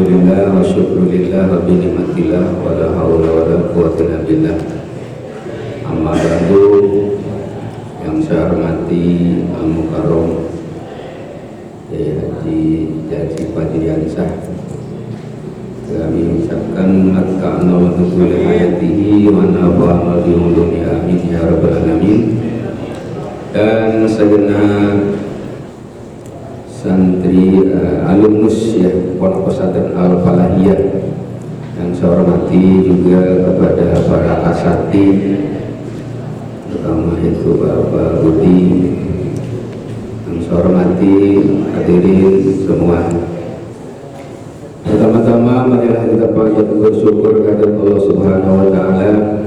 Alhamdulillah wa syukurillah wa binikmatillah wa la hawla wa la quwwata illa billah. Amma ba'du. Yang saya hormati Al-Mukarram Kiai Haji Jaji Fadliansyah, kami ucapkan at-ta'ana wa nuzul hayatihi wa nafa'ana bi ulumi amin ya rabbal alamin. Dan segenap santri alumnus ya Pondok Pesantren Al-Falahiyah yang saya hormati, juga kepada para asatidz, terutama itu Bapak Budi yang saya hormati, hadirin semua. Pertama-tama marilah kita panjat bersyukur kepada Allah Subhanahu wa taala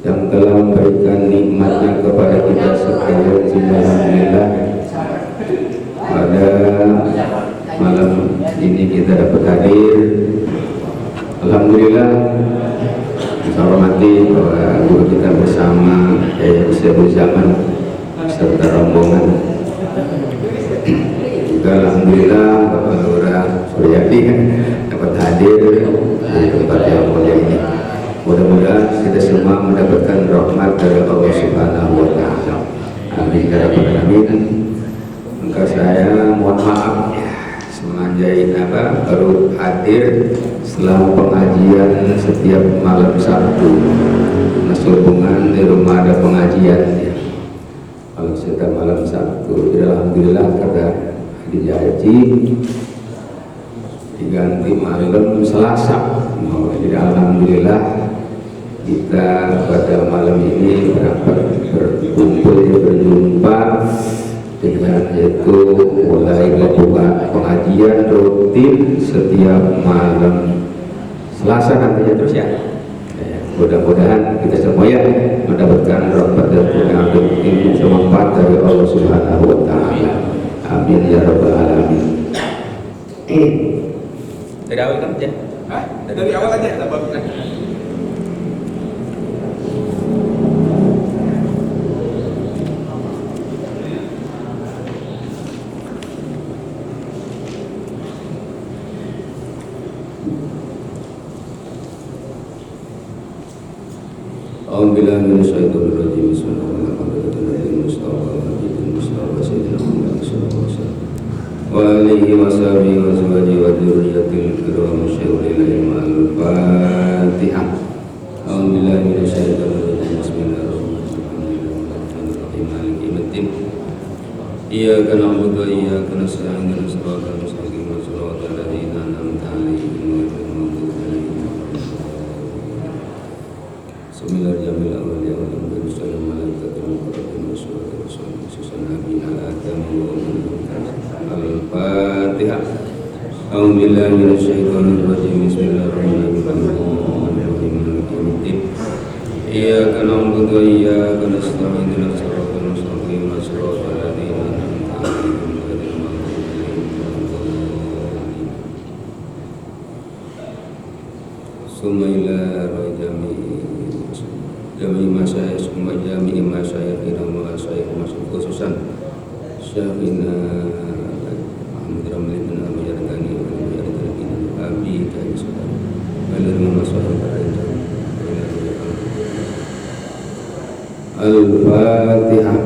yang telah memberikan nikmatnya kepada kita sekalian. Alhamdulillah, pada malam ini kita dapat hadir. Alhamdulillah, saya hormati bahwa guru kita bersama Syaikhul Zaman serta rombongan. Juga alhamdulillah Bapak Lurah Suryadi dapat hadir di tempat yang mulia ini. Mudah-mudahan kita semua mendapatkan rahmat dari Allah Subhanahu wa taala. Amin ya rabbal alamin. Maka saya mohon maaf semenjak baru hadir setelah pengajian setiap malam Sabtu. Sehubungan di rumah ada pengajian ya, kalau setiap malam Sabtu. Jadi alhamdulillah karena dijanji diganti malam Selasa. Jadi alhamdulillah kita pada malam ini berkumpul berjumpa dengan yaitu mulai membuka pengajian rutin setiap malam Selasa nantinya terus ya. Mudah-mudahan kita semua ya mendapatkan rahmat dan ilmu semanfaat dari Allah Subhanahu wa taala. Amin ya rabbal alamin. Dari awal kan aja? Hah? Dari awal aja sebabnya. Alhamdulillah minasyaitonir rajim. Bismillahirrahmanirrahim. Wa alihi wa sahbihi wa azwajihi wa dzurriyyatil kiram syaikhil al-Fatihah. Alhamdulillah minasyaitonir rajim. Bismillahirrahmanirrahim. Maliki yaumiddin. Iyyaka na'budu wa iyyaka nasta'in. Ihdinas siratal mustaqim. Shiratal ladzina an'amta 'alaihim ghairil maghdubi 'alaihim. Al-Fatihah. A'udzubillahi minasyaitonir rajim. Bismillahirrahmanirrahim. Iyyaka na'budu wa iyyaka nasta'in. Ihdinas siratal mustaqim. Shiratal ladzina an'amta 'alaihim ghairil maghdubi 'alaihim. Summa ila jami masyayikh semua jami masyayikh ila masyayikh khususan Syekhina Ahmad Ramli bin Al-Mujarrani Abi dan saudara menerima masyayikh Al-Fatihah.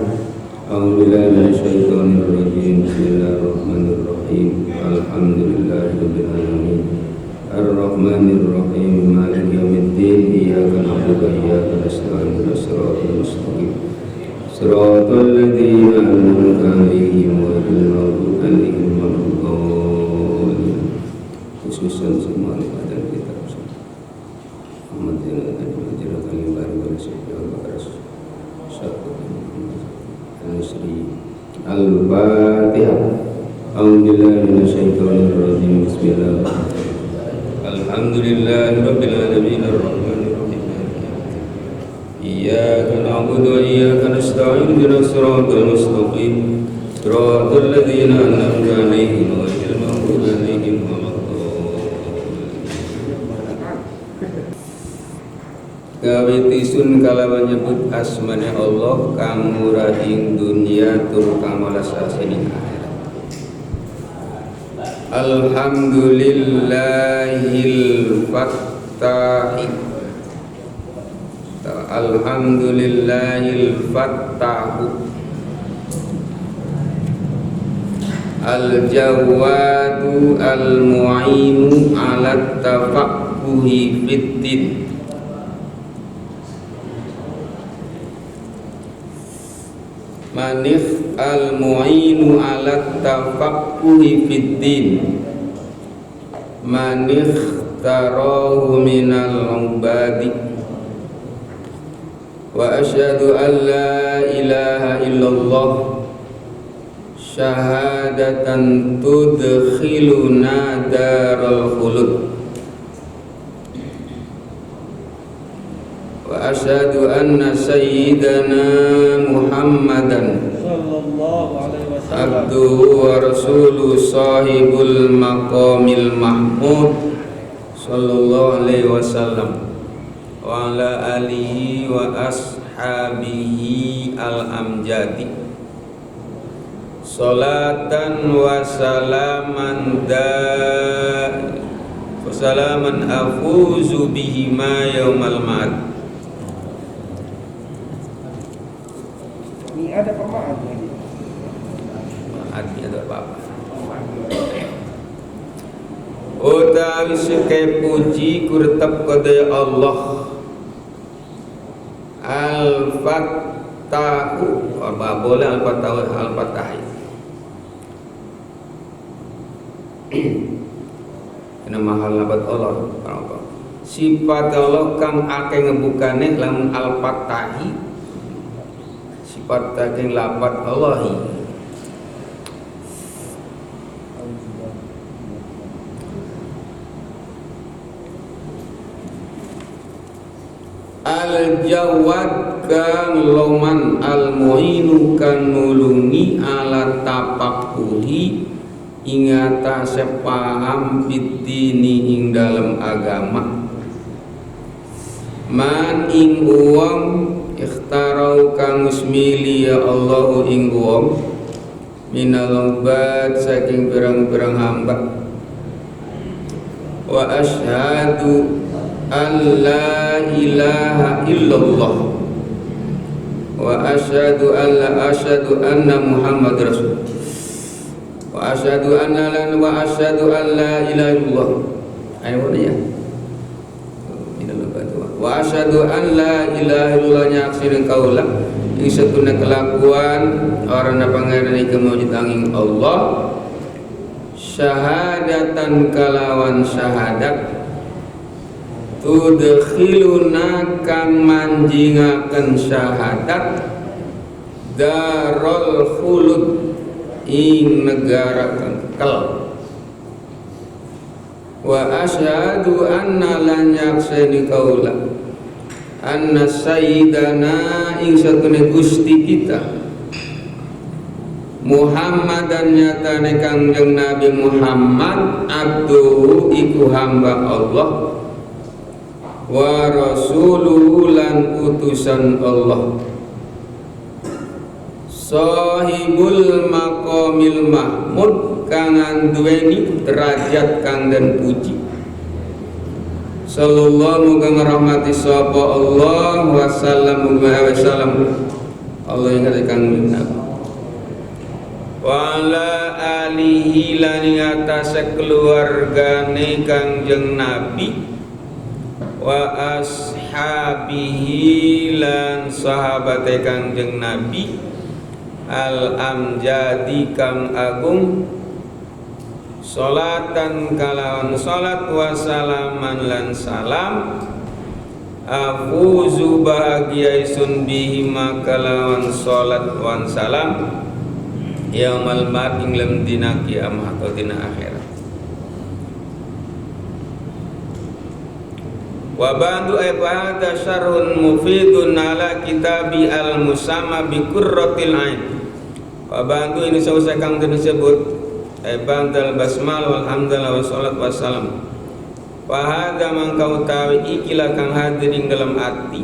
A'udzubillahi minasyaitonir rajim. Bismillahirrahmanirrahim. Alhamdulillahirabbil alamin. Ar-Rahmanir Rahim. Maliki yaumiddin. Iyyaka na'budu wa iyyaka nasta'in. Ihdinas siratal mustaqim. Shiratal ladzina an'amta 'alaihim ghairil maghdubi 'alaihim waladdallin. Khususan semua ibadah kita Muhammad yang kali baru Al-Fatihah. A'udzubillahi minasyaitonir rajim. Bismillahirrahmanirrahim. Alhamdulillahirabbil alamin arrahmanir rahim. Iyyaka na'budu wa iyyaka nasta'in. Ihdinas siratal mustaqim. Shiratal ladzina an'amta 'alaihim ghairil maghdubi 'alaihim waladdallin. Gawe tisun kalawan nyebut asmane Allah kang murah ing dunya tur kang welas asih ing akhirat. Alhamdulillahil fattahi. Alhamdulillahil fattahu. Al-Jawadu al-Mu'inu ala tafaqquhi fiddin. Manikh al-Mu'inu ala tafaqquhi fiddin. Manikh tarahu minal ubadi. Wa asyhadu an la ilaha illallah syahadatan tudkhiluna daral khulud. Wa asyhadu anna sayyidana Muhammadan sallallahu alaihi wasallam abduhu wa rasuluhu sahibul maqamil mahmud sallallahu alaihi wasallam wa ala alihi wa ashabihi al-amjadi. Salatan wa salaman salaman afuzu bihima yaumal ma'ad. Ini ada pemaaf lagi. Maad ada apa-apa. Utawi seke puji kurtep kedaya Allah. Al-Fattahu. Apa boleh al-Fattahu al-Fattahi. Kena mahal labat Allah. Sifat Allah kang akeh ngebukane lamun al-Fattahi. Sifat akeh labat Allahi. Al-Jawad kang loman, al-Mu'inu kang nulungi ala tapakuhi ingata sepaham fitini ing dalam agama. Man ing uwam ikhtarau kang usmili ya Allahu ing uwam minal ubad saking pirang-pirang hamba. Wa asyhadu an la ilaha illallah wa asyhadu anna Muhammad rasul. Wa asyhadu anna lan wa asyhadu an la ilaha illallah. Ayo ya. Wa asyhadu an la ilaha illallah nyaksirin kaula ing satuna kelakuan orana pangeran iki mawujud angin Allah. Syahadatan kalawan syahadat tudkhiluna kang manjingaken syahadat darul khulud ing negara kekal. Wa asyhadu anna lan yakseni kaula anna sayyidana ing satune Gusti kita Muhammadan nyatane Kangjeng Nabi Muhammad abduhu iku hamba Allah wa rasuluhu lan utusan Allah. Sahibul maqamil mahmud kang anduweni derajat kang den puji. Sallallahu muga ngrahmati sapa Allah wa sallam wa salam Allah ing Kangjeng Nabi. Wa ala alihi lan atase keluargane Kangjeng Nabi wa ashabihi lan sahabate Kangjeng Nabi al-amjadi kang agung. Salatan kalawan salat wa salaman lan salam afuzu bahagia isun bihima kalawan salat wan salam yaumal ma'ad ing lem dina kiamah atau dina akhirat. Wa ba'du ibada syarhun mufidun ala kitabi al-musamma bi qurratil ain. Wa ba'du ini sausai kang disebut ibadal basmal walhamdulillah wassalat wassalam. Wa hadza man kautawi ikilah kang hadir ing dalam ati.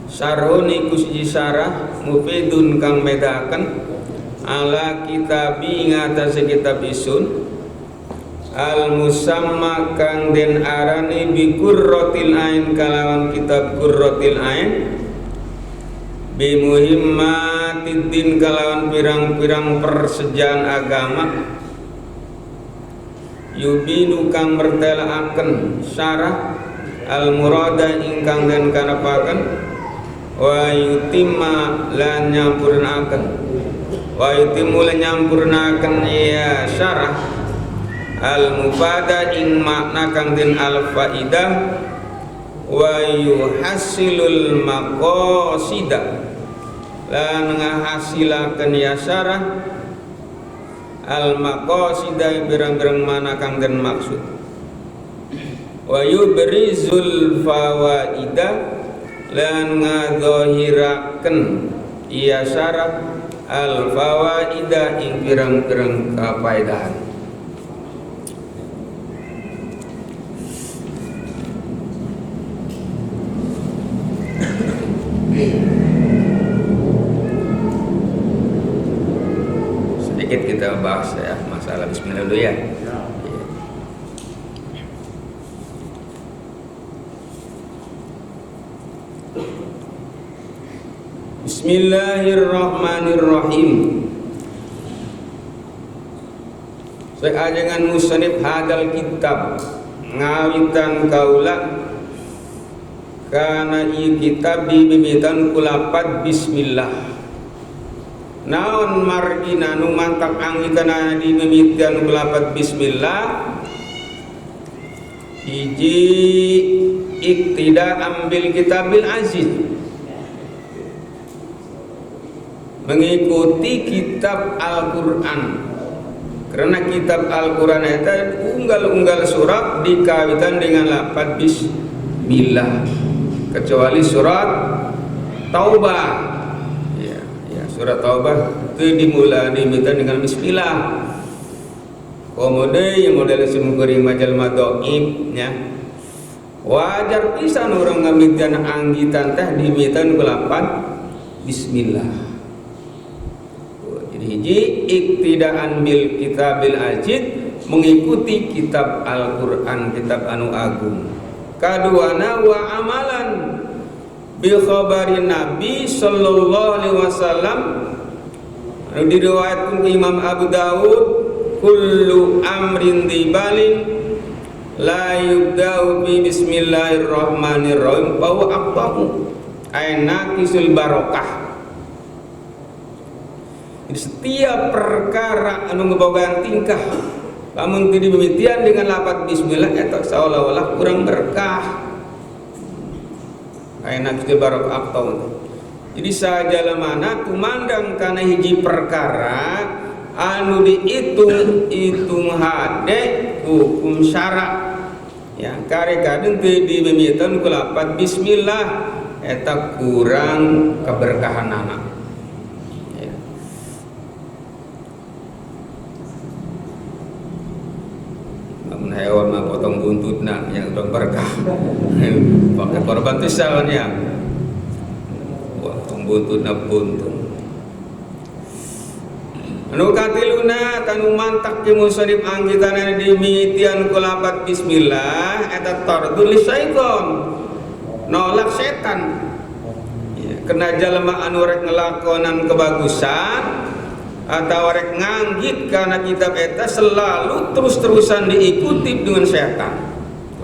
Syarhun iku siji syarah mufidun kang medaken ala kitabi ngatasi kitab isun al musamma kang den arani bi qurratil ain kalawan kitab qurratil ain bi muhimmatiddin kalawan pirang-pirang persejaan agama yubinu kang mertelaaken syarah al murada ingkang den karepaken wa yutimma lan nyampurnaken wa yutimmu lan nyampurnaken ya syarah al mufada ing makna kang den al faidah wa yuhasilul maqasida lan ngahasilaken ya syarah al maqasida birang-birang mana kang den maksud wa yubrizul fawaida lan ngadhahiraken ya syarah al fawaida ing birang-birang kafaedahan. Sedikit kita bahas ya masalah bismillah dulu ya. Bismillahirrahmanirrahim. Sajengan musannif hadal kitab ngawitan kaula kana ieu kitab dibimitan kulapat bismillah. Naon margina nu mantak angitana dibimitan kulapat bismillah. Hiji iktida ambil kitabil aziz, mengikuti kitab Al-Quran, karena kitab Al-Quran itu unggal-unggal surat dikawitan dengan lafaz bismillah kecuali surat Taubah ya, surat Taubah itu dimulai diminta dengan bismillah. Kemudian yang model simkuring majal madoib ya, wajar pisan orang ngamitan anggitan teh dimitan kulapan bismillah. Jadi hiji iktidaan bil kitabil ajid, mengikuti kitab Al-Quran, kitab anu agung. Kaduana wa amalan bi khabarin Nabi sallallahu alaihi wasallam anu diriwayatkeun ke Imam Abu Dawud, kullu amrin dibalin la yubda'u bi bismillahirrahmanirrahim fa huwa aqtahu ayna kisul barokah. Jadi setiap perkara anu ngebogaan tingkah lamun teu dimimitian dengan lafaz bismillah eta seolah-olah kurang berkah. Ayna kisul barokah aqtahu. Jadi sajalemana tumandang kana hiji perkara anu dihitung hade hukum syara ya kare kadang teu dimimitian ku lafaz bismillah eta kurang keberkahanana ya. Namun hewan mah potong buntutna yang kurang berkah pakai korban tisalnya potong buntutna buntut. Anu katiluna tanu mantak ki musannif anggitana dimitian ku lafaz bismillah eta tardul syaitan, nolak setan ya, kena jalma anu rek ngelakonan kebagusan atau rek nganggit karena kitab eta selalu terus-terusan diikuti dengan setan.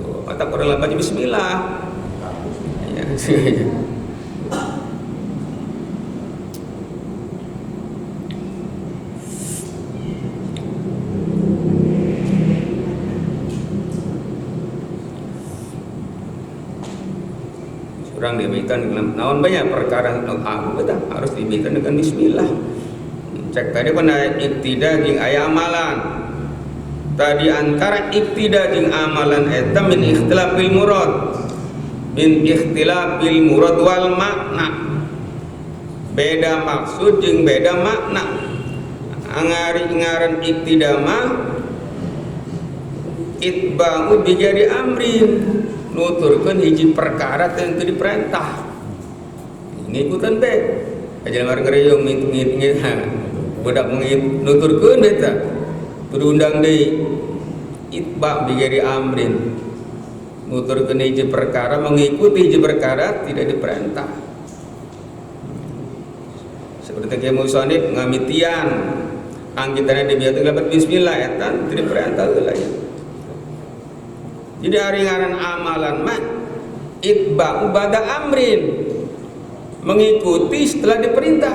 Tuh, mata kurang lafaz bismillah ya. Kurang dimitan dengan naon banyak perkara harus dimitan dengan bismillah. Cek tadi pada iktida jeung aya amalan. Tadi antara iktida jeung amalan eta min ikhtilafil murad. Min ikhtilafil murad wal makna. Beda maksud jeung beda makna. Angari ngaran iktida mah itba'u bijadi amrin, nuturkeun hiji perkara teu diperintah ngikutan teh aja lamar ngeureung ngit budak nuturkeun eta berundang deui itba bigeri amrin nuturkeun hiji perkara mengikuti hiji perkara tidak diperintah seperti kieu musannif ngamitian anggitana di bieu lapat bismillah eta tidak diperintah heula ya. Jadi aringaran amalan mah itba ba'da amrin mengikuti setelah diperintah.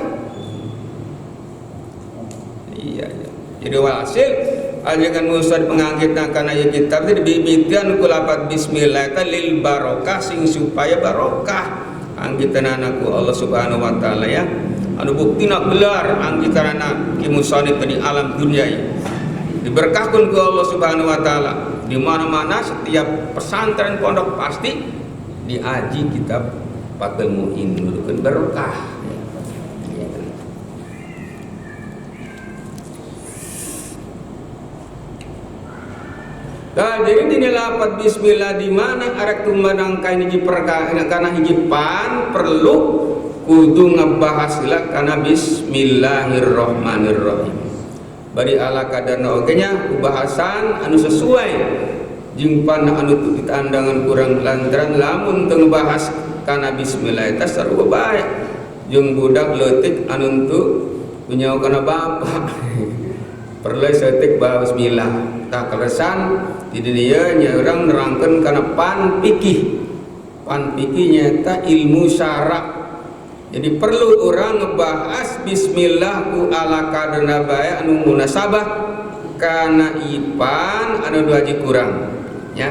Iya. Jadi walhasil ajakan musad pengangkitna kana ieu kitab teh dibibitian ku lapat bismillah eta lil barokah sing supaya barokah anggitana ku Allah Subhanahu wa taala ya. Anu buktina gelar anggitana ki musannif di alam dunia ya. Diberkahkeun ku Allah Subhanahu wa taala. Di mana-mana setiap pesantren pondok pasti diaji kitab Fathul Mu'in nudukeun berkah. Nah, jadi dina lapat bismillah di mana arek tumbanang kain hiji perkara kana hiji pan perlu kudu ngebahas heula kana bismillahirrahmanirrahim. Bari ala kadarna oge nya bahasan anu sesuai jeung pan anu ditandangan kurang lantaran lamun teu ngebahas kana bismillah eta sarua bae jeung budak leutik anu teu nyaho kana bapa perlu saeutik bae bismillah tah kalesan di dieu nya urang nerangkeun kana pan fikih nyaeta ilmu syara. Jadi perlu orang ngebahas bismillah ku ala kadarna bae anu munasabah kana ipan anu duaji kurang ya.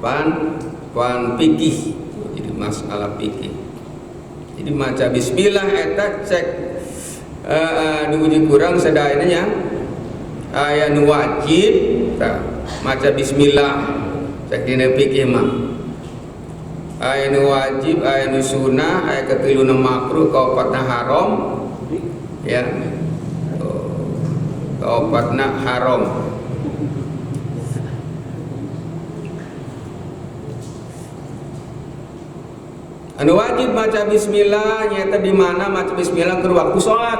Pan fikih. Jadi masalah fikih. Jadi maca bismillah eta cek duaji kurang sadaena nya aya nu wajib tah maca bismillah cek dina fikih mah. Aya nu wajib, aya nu sunah, aya katiluna makruh, kaopatna haram, ya, kaopatna haram. Anu wajib maca bismillah nyata di mana maca bismillah keur waktu salat.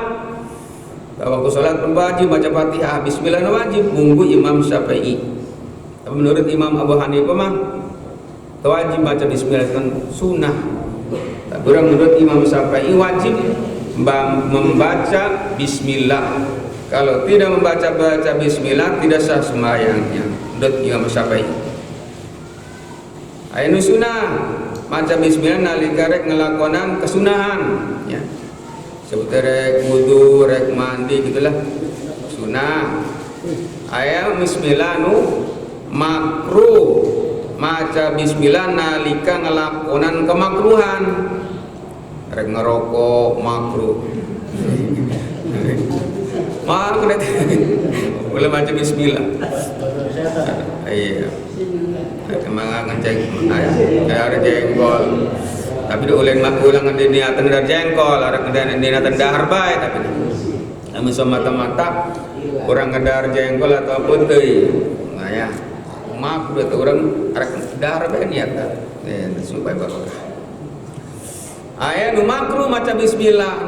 Waktu salat pun wajib maca Fatihah, bismillah anu wajib munggu Imam Syafi'i. Tapi menurut Imam Abu Hanifah mah wajib baca bismillah kan sunnah. Tapi menurut Imam Syafi'i wajib membaca bismillah. Kalau tidak membaca bismillah tidak sah sembahyangnya. Menurut Imam Syafi'i. Anu sunnah maca bismillah nalika rek ngelakonan kesunahan ya. Seperti rek wudu, rek mandi gitulah. Sunnah. Aya bismillah nu makruh maca bismillah nalika ngelakonan kemakruhan rek ngerokok makruh boleh maca bismillah iya emang ngecek ada jengkol tapi ulang niatan dari jengkol ada niatan dahar bae tapi namun semata-mata kurang ngedar jengkol atau putih nah ya maaf udah orang arek darah bae niatan supaya barokah. Aya nu makruh maca bismillah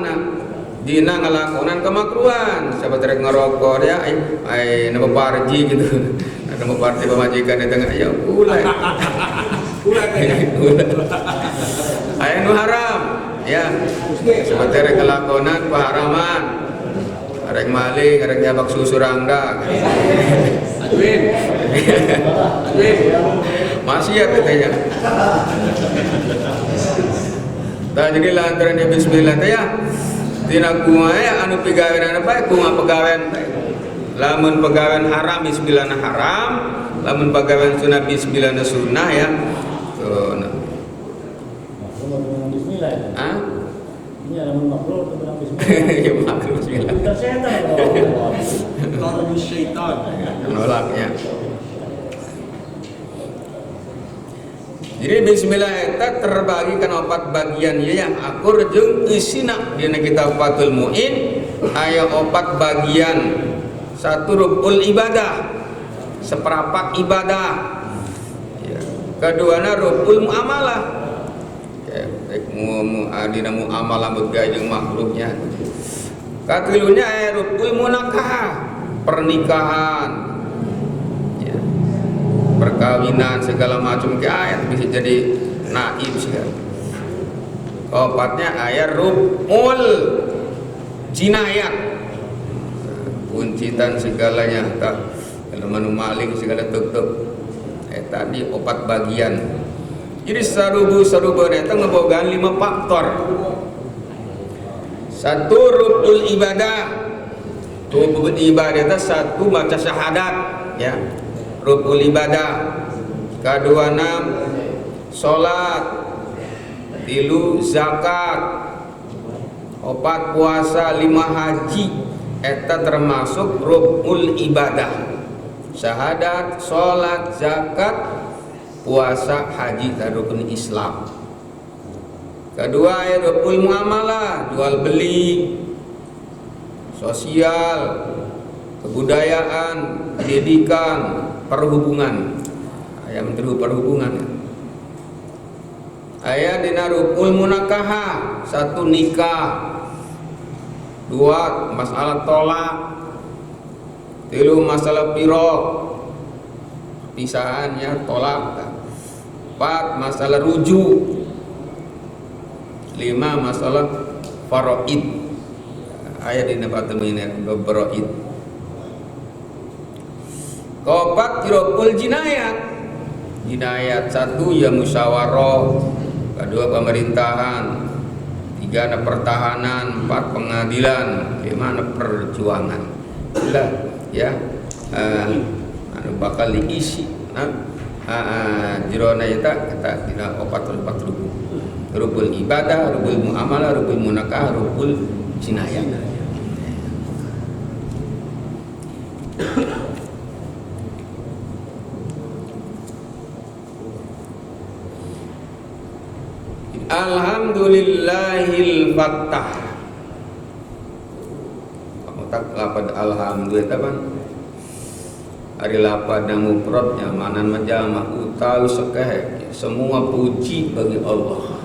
dina ngalakonan kemakruhan sahabat rek ngerokok ya aya nu beparji gitu. Ada beparji pamajikan eta aya ulah. Aya nu haram ya. Sahabat rek ngalakonan paharaman. Arek maling, arek nyabak susu rangga. Masih ya katanya. Nah jadi lantaran ya bismillah teh ya. Tina kumaha anu pigawean apa kumaha pegawean lamun pegawean haram bismillah haram, lamun pegawean sunah bismillah sunnah ya. Tuh. Nah. Bismillah. Ah? Ini alamun makruh atau bilang bismillah. Ya makruh bismillah. Setan kalau syaitan. Menolaknya. Jadi bismillah eta terbagi kana 4 bagian ya yang akur jeung isina dina kitab Fathul Mu'in aya 4 bagian. 1 rubul ibadah, seperapat ibadah. Ya. Keduana rubul muamalah. Ya, dina muamalah begawe jeung makhluknya. Katilunya rubul munakah, pernikahan, ya, perkawinan segala macam ke ayat bisa jadi naib segala. Keempatnya ayat rubul jinayat, kuncitan segalanya, tak kalau manu maling segala tutup. Tadi 4 bagian. Jadi sarubu itu ngebogaan 5 faktor. Satu rukul ibadah. Rukul ibadah itu satu baca syahadat, ya. Rukul ibadah. Kedua 6 salat. 3 zakat. 4 puasa, 5 haji. Eta termasuk rukul ibadah. Syahadat, salat, zakat, puasa, haji, dan rukun Islam. Kedua rukul muamalah, jual beli, sosial, kebudayaan, pendidikan, perhubungan. Ayat menteri perhubungan. Ayat dina rukul munakahah, 1 nikah, 2 masalah tolak, 3 masalah pirok, pisahannya tolak, 4 masalah rujuk, 5 masalah faraid. Ayat ini patemu faraid. Keempat rukul jinayat. Jinayat 1 ya musyawarah, 2 pemerintahan, 3 pertahanan, 4 pengadilan, 5 perjuangan. Itulah ya bakal diisi jirona eta kata dina 4 rukul ibadah, rukul muamalah, rukul munakah, rukul jinayah. Alhamdulillahil fattah. Tak lapad alhamdulillah kan hari lapad yang mufradnya manan menjama utawi sekeh semua puji bagi Allah.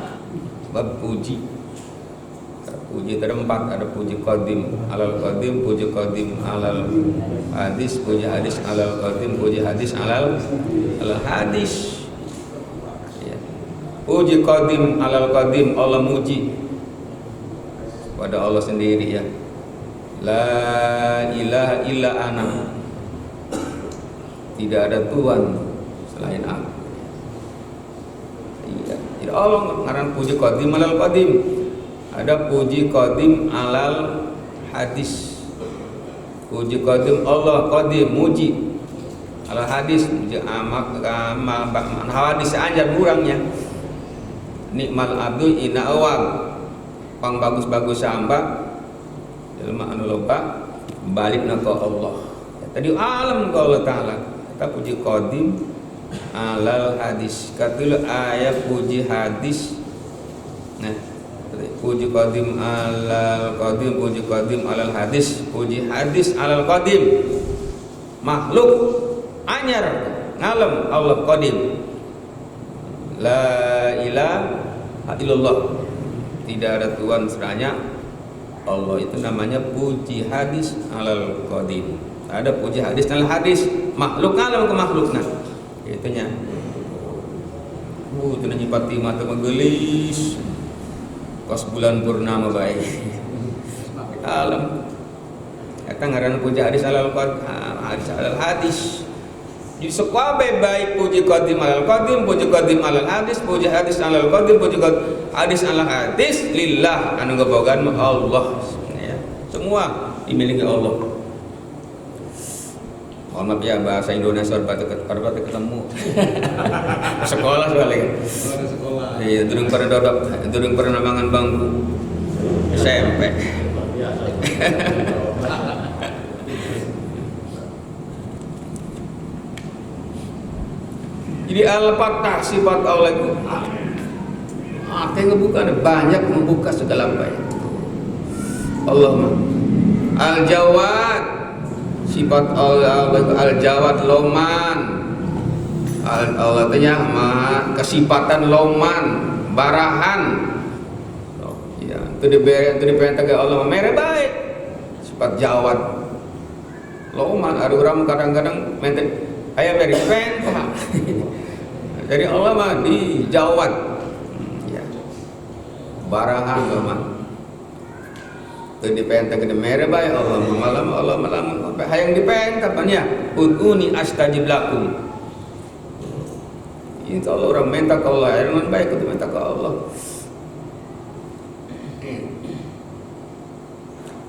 Sebab puji ada 4, ada puji qadim alal qadim, puji qadim alal hadis, puji hadis alal qadim, puji hadis alal hadis, ya. Puji qadim alal qadim, Allah muji pada Allah sendiri, ya. La ilaha illa ana, tidak ada Tuhan selain aku. Iya, tidak Allah ngaran puji qadim alal qadim. Ada puji qadim alal hadis. Puji qadim Allah qadim muji alal hadis, muji amak hadis anjar kurangnya. Nikmal abdu ina awam, pang bagus-bagus hamba ilmu anu loba balikna ka Allah. Tadi alam ka Allah taala. Kita puji qadim alal hadis. Katilu ayat puji hadis. Nah, puji qadim alal qadim, puji qadim alal hadis, puji hadis alal qadim. Makhluk anyar ngalem Allah qadim. La ilaha illallah. Tidak ada Tuhan seranya Allah, itu namanya puji hadis alal qadim. Ada puji hadis alal hadis, makhluk alam ke makhlukna. Itunya. Itu nyipati mata menggelis. Pas bulan purnama baik. Alam. Eta ngaran puji hadis alal qadim, hadis alal hadis. Di sekabe baik puji qadim alal qadim, puji qadim alal hadis, puji hadis alal qadim, puji hadis alal hadis lillah anu ngabogaan Allah, ya. Semua dimiliki Allah. Mohon maaf ya bahasa Indonesia baru ketemu. Sekolah soalnya. Iya, durung pernah mangan bangku SMP. Jadi al-fattah sifat Allah itu ngebuka, banyak membuka segala baik. Allah al-jawad, sifat Allah itu al-jawad loman. Allah tanya maha kesifatan loman, barahan. Ya, itu diperintah Allah mere baik. sifat jawat. Loman ada orang kadang-kadang maintain aya beri pentah. Jadi Allah mah dijawat. Ya. Barahan mah. Teu dipenta ke mere bae Allah malam hayang dipenta pan ya. Ud'uni astajib lakum. Insya Allah orang minta ke Allah, yang baik itu minta ke Allah.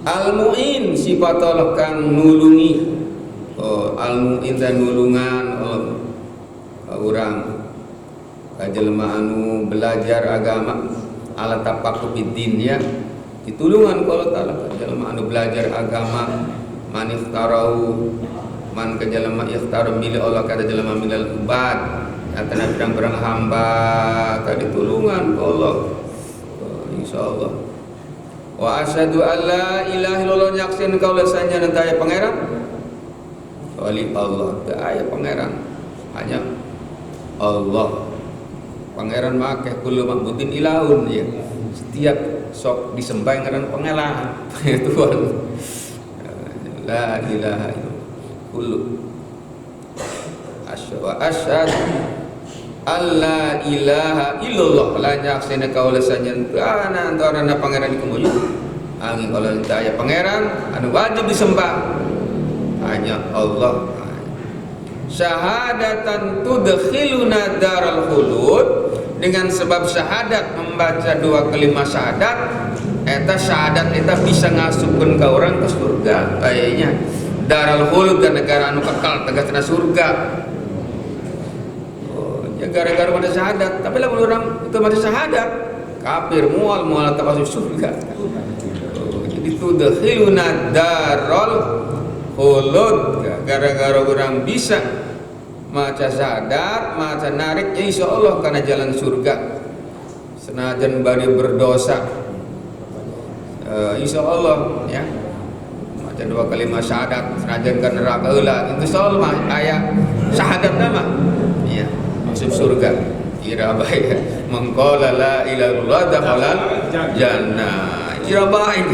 Al-Mu'in sifat Allah kang nulungi. Al-Mu'in dan nulungan orang kajelema anu belajar agama ala tapaku bidin ya. Ditulungan kalau taala kajelema anu belajar agama man iftarau man kajelema iftaru milih Allah kata jelema milal ubad. Katanya berang-berang hamba tadi tulungan ke Allah. Insyaallah. Wa asyhadu alla ilaha illallah yaksin kaula sanya daya pangeran. Wali Allah daya pangeran. Hanya Allah. Pangeran make kullu ma'budin ilahun ya. Setiap sok disembah ngaran pangeran. Tuhan. La ilaha illallah. Kullu asyhadu alla ilaha illallah la nyaksina kaula sanyan ana antarana pangeran iku mujud angin kalau daya pangeran anu wajib disembah hanya Allah. Syahadatan tudkhiluna daral khulud, dengan sebab syahadat membaca dua kalimat syahadat eta syahadat eta bisa ngasupkeun ka urang ke surga kayaknya daral khulud dan negara anu kekal tegasna surga. Ya gara-gara pada syahadat, tapi lamun orang itu pada syahadat kafir mual tak masuk surga. Jadi itu dakhiluna darul khulud gara-gara orang bisa maca syahadat, maca nariknya insyaallah karena jalan surga. Senajan bari berdosa insyaallah ya. Maca dua kalimat syahadat senajan ka neraka heula insyaallah mah aya syahadat nama. Iya. Masuk surga kira baik mengqala la ilaha illallah dakhala jannah kira baik.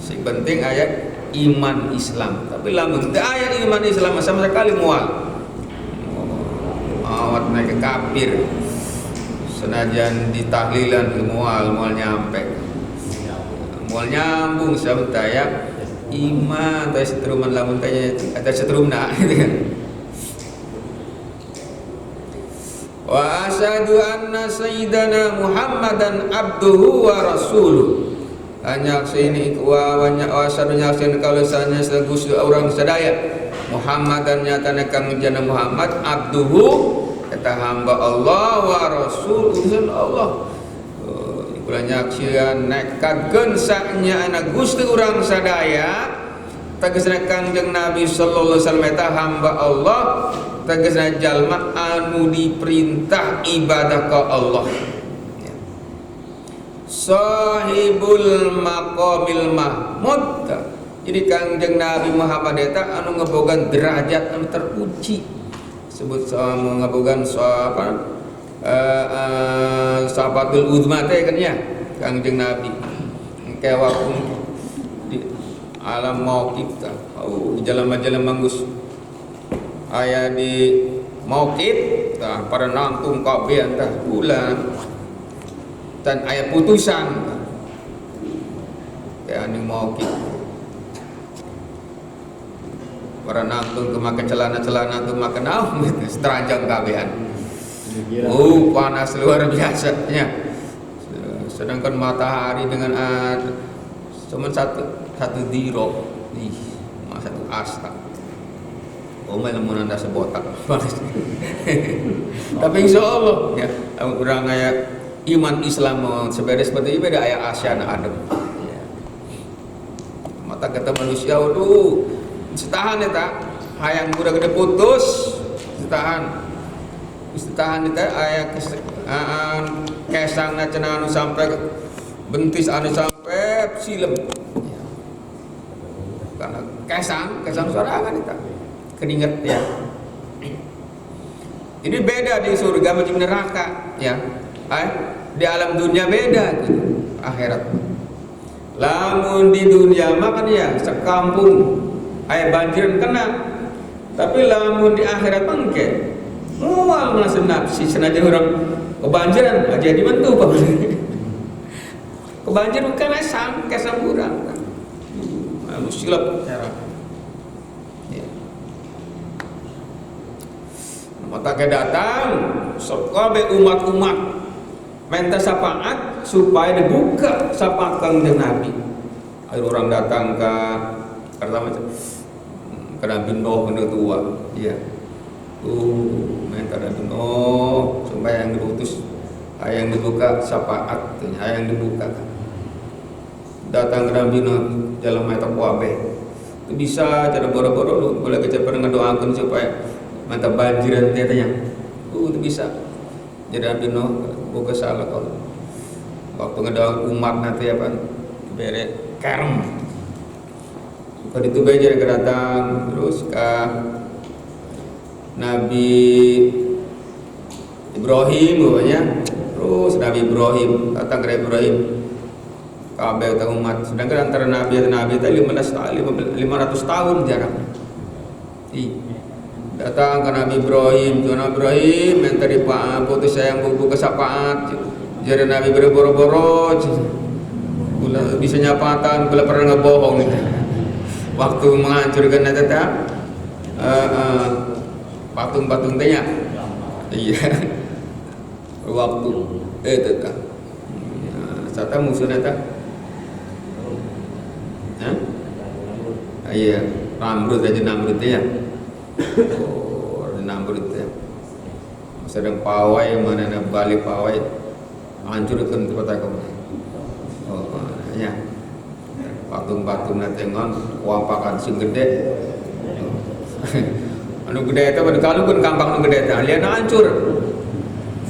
Sing penting ayat iman Islam, tapi lamun teu aya iman Islam sama sekali mual awat naik kafir senajan ditahlilan mual nyambung sabtaya iman teh setruman lamun teh eta setrumna gitu kan. Wa asyhadu anna sayyidana Muhammadan abduhu wa rasuluh. Hanya sini wa asyhadu nyaksina kalau sanya segustu orang sadaya Muhammadan nyatana kang jana Muhammad abduhu eta hamba Allah wa rasuluh Allah. Kula nyaksian nekatkeun sanya anak Gusti urang sadaya tegasna Kangjeng Nabi sallallahu alaihi wasallam eta hamba Allah tegasna jalma anu diperintah ibadah ka Allah. Sahibul maqamil mahmud. Jadi Kangjeng Nabi Muhammad eta anu ngebogan derajat anu terpuji. Sebut sama ngebogan sahabatul uzma teh kan ya Kangjeng Nabi. Kewaktu di alam mauqif tah. Jalan-jalan manggus aya di mauqif tah para nangtung kabeh tah bulan dan aya putusan kayak anu mauqif para nangtung kemakan celana-celana tuh makan seteranjang kabehan. Panas luar biasa ya. Sedangkan matahari dengan cuma satu diro satu asta. Omel lamun anda sebotak panas. Tapi insyaallah ya urang aya iman Islam seberes seperti beda aya asyana adem. Ya. Mata kata manusia waduh setahan eta hayang budak gede putus setahan eta aya kesangna cenah anu sampai bentis anu sampai silem. Karena kesang sorangan eta keringet ya. Ini beda di surga macam neraka ya. Di alam dunia beda gitu. Akhirat. Lamun di dunia makan ya sekampung air banjiran kena, tapi lamun di akhirat mengke mual merasa nafsi senajan orang kebanjiran aja dibantu Pak. Kebanjiran bukan sampai samurang. Silap cara. Ya. Mata datang sekabe umat-umat minta syafaat supaya dibuka syafaat kanjeng Nabi. Ada orang datang ke pertama ke Nabi Nuh tua, ya. Minta Nabi Nuh supaya yang diutus, yang dibuka syafaat, yang dibuka. Datang ke Nabi Nuh dalam ayat Wabe. Itu bisa cara boro-boro lu, boleh kita pernah ngedoakan supaya minta banjiran katanya. Itu bisa. Jadi Nabi Nuh buka salah kalau waktu ngedoakan umat nanti apa bere kerem. Kalau itu beja datang terus ke Nabi Ibrahim pokoknya. Terus Nabi Ibrahim datang ke Ibrahim. Kabeh umat. Sedangkan antara Nabi dan Nabi itu 500 tahun jarak. Datang ke Nabi Ibrahim, Nabi Ibrahim minta putus sayang buku kesapaat. Jadi Nabi berboro-boro, bisa nyapatan, bila pernah ngebohong. Waktu menghancurkan tetap patung-patung tanya. Iya. Waktu tetap. Sata musuhnya tak. Iya, Namrud aja Namrud ya. Oh, Namrud ya. Sedang pawai mana nak balik pawai hancurkan tempat aku. Oh, ya. Patung-patung nanti ngon, wapakan sing gede. Anu gede itu pada kalau pun kampung anu gede itu, lihat hancur.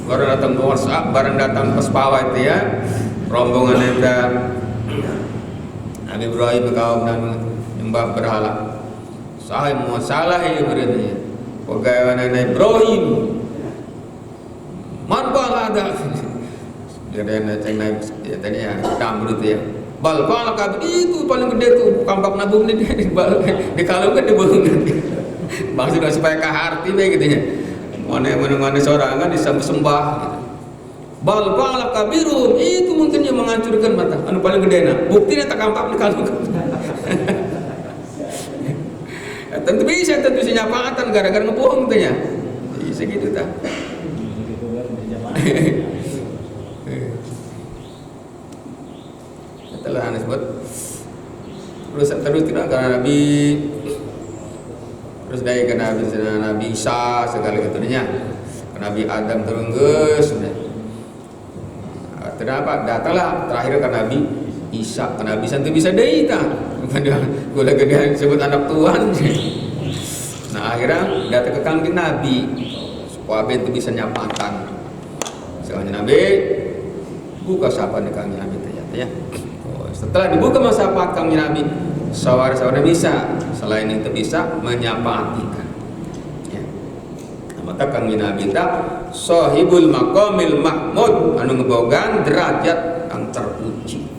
Baru datang ke WhatsApp, barang datang pas pawai itu ya, rombongan itu. Nabi Ibrahim kaum dan nyembah berhala. Saya mau salah ya berarti. Pegawai Nabi Ibrahim. Manfaat ada. Jadi ya tadi ya Namrud ya. Bal pala itu paling gede tuh kampak nabung ini di kalau kan dibangun. Maksudnya supaya kaharti begitu ya. Mana sorangan disembah. Bal pala kabirun itu mungkin yang menghancurkan mata. Anu paling gede nah. Buktinya tak kampak di kalau. Tentu bisa nyapatan gara-gara ngebohong tuh ya. Bisa gitu tak. Setelah Anas buat terus tidak karena Nabi terus dari ke Nabi Isa segala gitunya ke Nabi Adam turun sudah. Kenapa? Datanglah terakhir ke Nabi Isa, ke Nabi Isa itu bisa deita. Gue lagi dia sebut anak Tuhan. Nah akhirnya datang ke kanjeng Nabi supaya itu bisa nyapatan. Soalnya Nabi buka sapa nih kanjeng Nabi ternyata ya. Setelah dibuka masapat kanjeng Nabi, sawar-sawar bisa. Selain itu bisa menyapatikan. Ya. Maka kanjeng Nabi tak sahibul maqamil mahmud anu ngebogan derajat yang terpuji.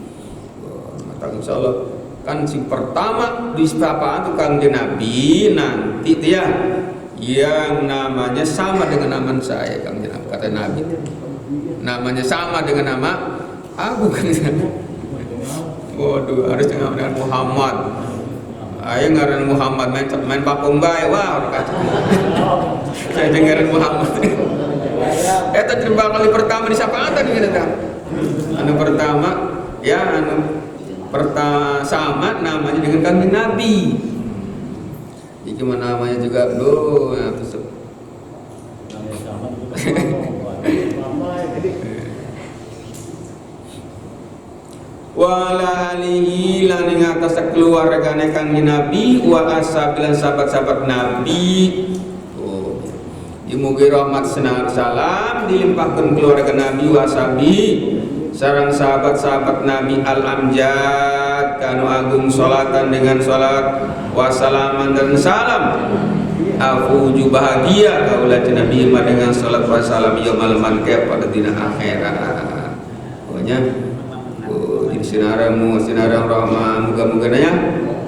Maka insyaallah kan si pertama di sapaan itu kanjeng Nabi nanti ya yang namanya sama dengan nama saya kanjeng Nabi kata Nabi namanya sama dengan nama aku kan. Waduh harus dengan Muhammad. Ayo ngaran Muhammad main pakung bae wah kata. Saya dengaran Muhammad. Eta cerita kali pertama di sapaan tadi kita. Anu pertama ya anu pertama sama namanya dengan kanjeng Nabi. Iki mana namanya juga doh ya tusuk. Wa ala alihi lan ing atas keluargane kanjeng Nabi wa ashabilan sahabat-sahabat Nabi. Oh. Mugi rahmat senang salam dilimpahkan keluarga Nabi wa ashabi sareng sahabat-sahabat Nabi al-amjad kanu agung salatan dengan salat wassalaman dan salam afuju bahagia kaulah Nabi dengan salat wassalam yaumul malqiyah pada dina akhirat. Pokoknya sinarang rahmah muga-muga nanya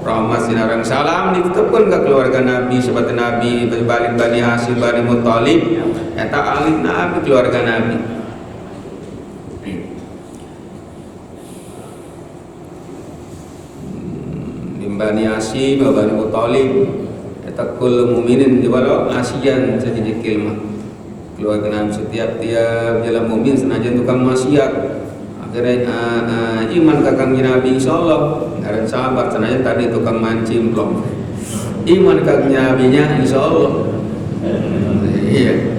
rahmat sinarang salam ditetapkan ke keluarga Nabi sahabat Nabi Bani Hashim Bani Muthalib eta alif Nabi keluarga Nabi. Bani Hashim Bani Muthalib eta kul mukminin di walau asian sedikit kilmah keluarga Nabi setiap jalan mukmin senajan tukang maksiat akhirnya iman kakang Nabi insyaallah ngaran sahabat senajan tadi tukang mancing blok iman kakang Nabinya insyaallah iya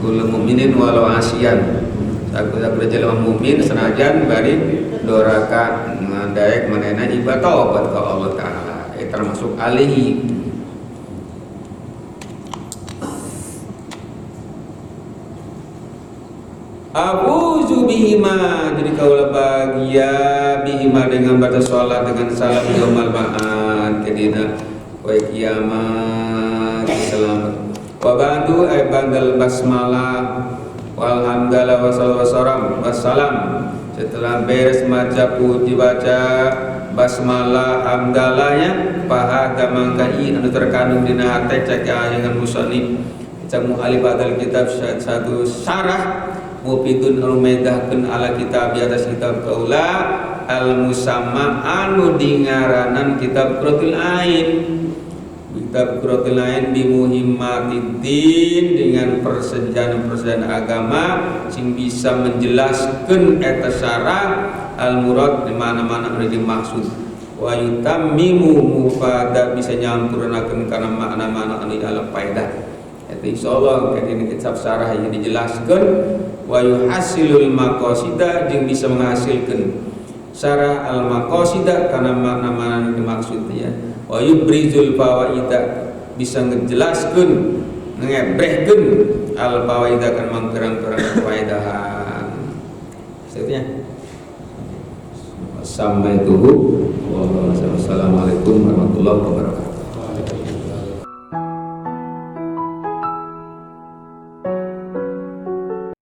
kul mukminin walau asian sakuda jalan mukmin senajan bari doraka daek manehna ibadah obat ke Allah Ta'ala termasuk alihi. A'udzu bihima jadi kaulah bahagia bihima dengan baca sholat dengan salam yaumal ma'ad kedina wa kiamat selamat wa ba'du ay bandal basmalah walhamdulillah wassalam setelah beres maca puji baca basmalah hamdalahnya pahada mangkai anu terkandung dina hate cek ayangan musannif cek mu'alif adal kitab satu syarah mufidun rumedahkeun ala kitab di atas kitab kaula al musamma anu dingaranan kitab Qurratul Ain kitab Qurratul Ain bi muhimmatiddin dengan persejahan agama sing bisa menjelaskeun eta syarah al murad di mana-mana anu dimaksud wa yutammimu mufada bisa nyampurnakeun kana makna-makna anu ala faedah eta insyaallah kadene kitab syarah yang dijelaskeun wa yuhasilul maqasida jeung bisa menghasilkan syarah al maqasida kana makna-makna dimaksud ya wa yubrizul fawaida bisa ngejelaskeun ngebrehkeun al fawaida kan mangkerang-kerang faedahan seterusnya sampai tubuh wassalamualaikum warahmatullahi wabarakatuh.